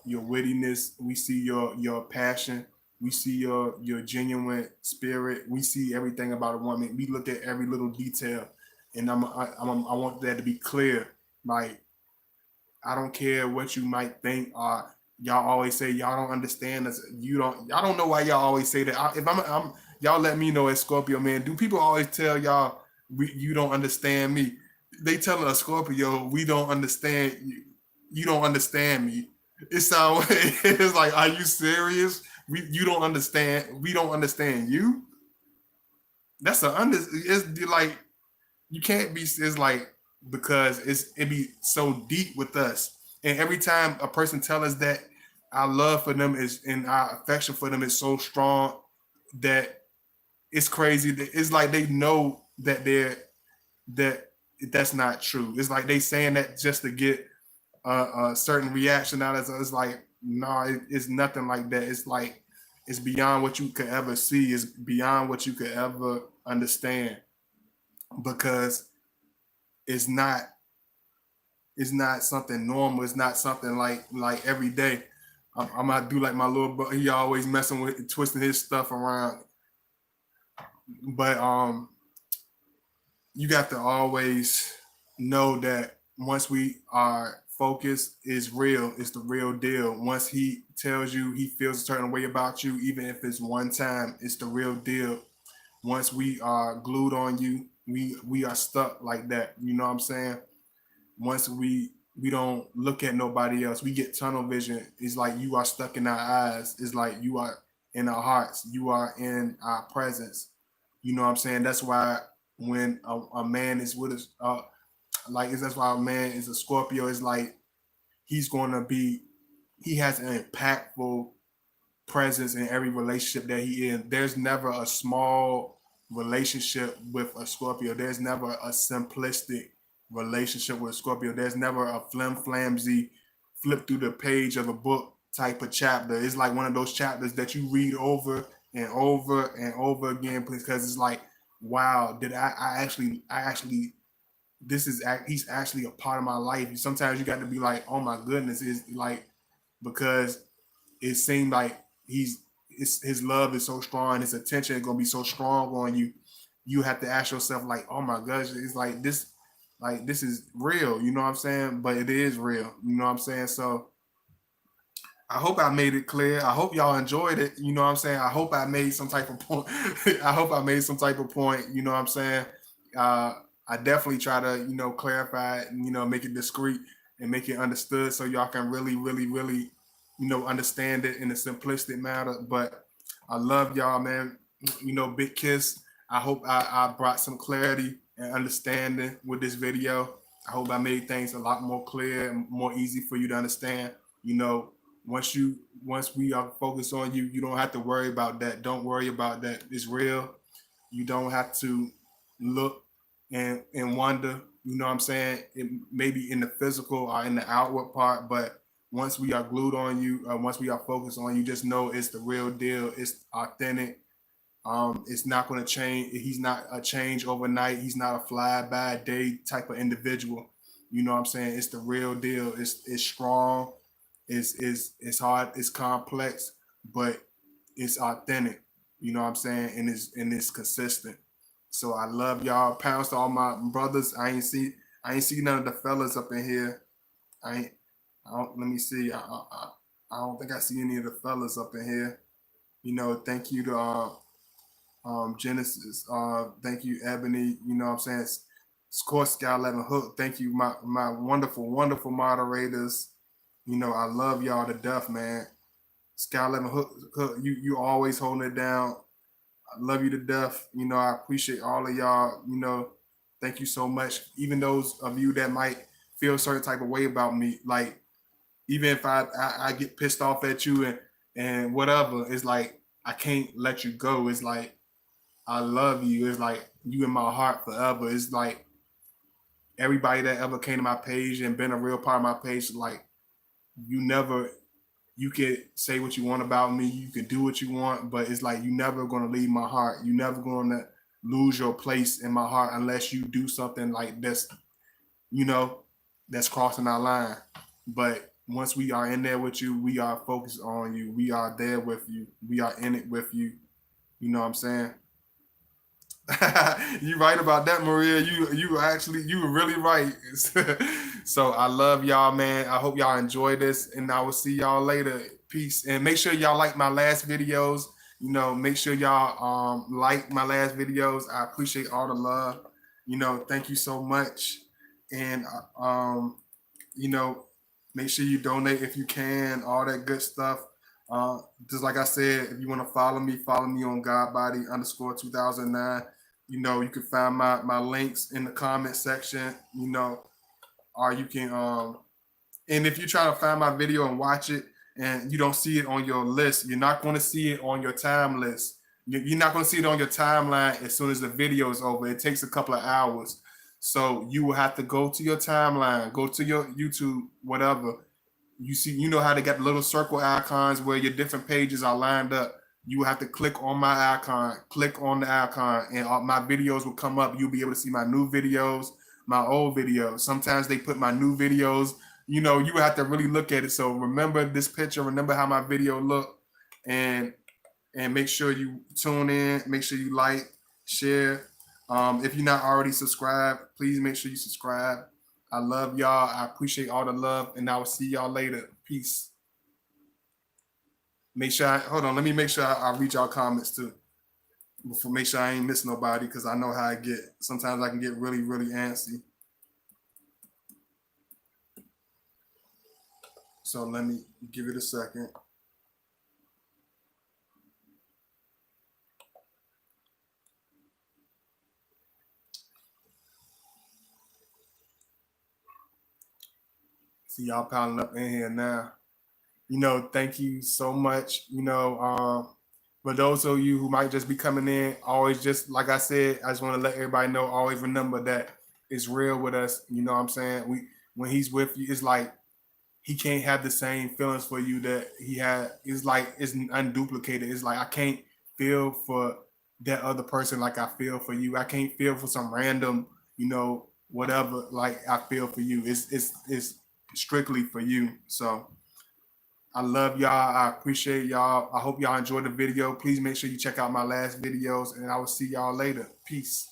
wittiness. We see your passion. We see your genuine spirit. We see everything about a woman. We look at every little detail, and I want that to be clear. Like, I don't care what you might think. Y'all always say y'all don't understand us. Y'all don't know why y'all always say that. If I'm y'all let me know as Scorpio man. Do people always tell y'all you don't understand me? They telling a Scorpio we don't understand you. You don't understand me. It sound it's like, are you serious? You don't understand. We don't understand you. That's a under. It's like you can't be. It's like, because it be so deep with us, and every time a person tell us that our love for them is, and our affection for them is so strong, that it's crazy. It's like they know that that that's not true. It's like they saying that just to get a certain reaction out of us. It's like, no, it's nothing like that. It's like it's beyond what you could ever see. It's beyond what you could ever understand, because it's not it's not something normal. It's not something like every day. I'm gonna do like my little bro. He always messing with twisting his stuff around. But you got to always know that once we are focused, is real. It's the real deal. Once he tells you he feels a certain way about you, even if it's one time, it's the real deal. Once we are glued on you, we are stuck like that. You know what I'm saying? Once we don't look at nobody else, we get tunnel vision. It's like you are stuck in our eyes. It's like you are in our hearts. You are in our presence. You know what I'm saying? That's why when a man is with us, that's why a man is a Scorpio. It's like he's gonna be, he has an impactful presence in every relationship that he in. There's never a small relationship with a Scorpio. There's never a simplistic relationship with a Scorpio. There's never a flim flamsy flip through the page of a book type of chapter. It's like one of those chapters that you read over and over and over again, because it's like, wow, did I actually he's actually a part of my life. Sometimes you got to be like, oh my goodness, is like, because it seemed like his love is so strong, his attention is gonna be so strong on you. You have to ask yourself like, oh my gosh, it's like this is real. You know what I'm saying? But it is real. You know what I'm saying? So I hope I made it clear. I hope y'all enjoyed it. You know what I'm saying? I hope I made some type of point. I hope I made some type of point. You know what I'm saying? Uh, I definitely try to, clarify it and, make it discreet and make it understood so y'all can really, really, really, understand it in a simplistic manner. But I love y'all, man. Big kiss. I hope I brought some clarity and understanding with this video. I hope I made things a lot more clear and more easy for you to understand. You know, once we are focused on you, you don't have to worry about that. Don't worry about that. It's real. You don't have to look and wonder. You know what I'm saying? It maybe in the physical or in the outward part, but once we are glued on you, once we are focused on you, just know it's the real deal. It's authentic. It's not going to change. He's not a change overnight. He's not a fly by day type of individual. You know what I'm saying? It's the real deal. It's strong. It's hard. It's complex, but it's authentic. You know what I'm saying? And it's consistent. So I love y'all. Pounds to all my brothers. I ain't see none of the fellas up in here. I ain't. Let me see. I don't think I see any of the fellas up in here. You know, thank you to Genesis. Thank you, Ebony. You know what I'm saying? Score Sky 11 Hook. Thank you, my wonderful, wonderful moderators. You know, I love y'all to death, man. Sky 11 Hook, you always holding it down. I love you to death. You know, I appreciate all of y'all. You know, thank you so much. Even those of you that might feel a certain type of way about me, like even if I get pissed off at you and whatever, it's like I can't let you go. It's like I love you. It's like you in my heart forever. It's like everybody that ever came to my page and been a real part of my page, like you never, you can say what you want about me, you can do what you want, but it's like you never gonna leave my heart. You never gonna lose your place in my heart unless you do something like this, you know, that's crossing our line. But once we are in there with you, we are focused on you. We are there with you. We are in it with you. You know what I'm saying? You right about that, Maria. You were really right. So I love y'all, man. I hope y'all enjoy this, and I will see y'all later. Peace, and make sure y'all like my last videos. You know, make sure y'all like my last videos. I appreciate all the love. You know, thank you so much, and you know, make sure you donate if you can. All that good stuff. Just like I said, if you want to follow me on Godbody _ 2009. You know, you can find my links in the comment section, you know, or you can and if you're trying to find my video and watch it and you don't see it on your list, you're not going to see it on your time list. You're not going to see it on your timeline as soon as the video is over. It takes a couple of hours. So you will have to go to your timeline, go to your YouTube, whatever. You see, you know how to get the little circle icons where your different pages are lined up. You will have to click on my icon, click on the icon, and my videos will come up. You'll be able to see my new videos, my old videos. Sometimes they put my new videos. You know, you have to really look at it. So remember this picture. Remember how my video looked, and make sure you tune in. Make sure you like, share. If you're not already subscribed, please make sure you subscribe. I love y'all. I appreciate all the love, and I will see y'all later. Peace. Make sure hold on. Let me make sure I read y'all comments too. Before make sure I ain't miss nobody, because I know how I get. Sometimes I can get really, really antsy. So let me give it a second. See y'all piling up in here now. You know, thank you so much. You know, for those of you who might just be coming in, always just like I said, I just want to let everybody know, always remember that it's real with us. You know what I'm saying? When he's with you, it's like he can't have the same feelings for you that he had. It's like it's unduplicated. It's like I can't feel for that other person like I feel for you. I can't feel for some random, you know, whatever like I feel for you. It's strictly for you. So I love y'all. I appreciate y'all. I hope y'all enjoyed the video. Please make sure you check out my last videos, and I will see y'all later. Peace.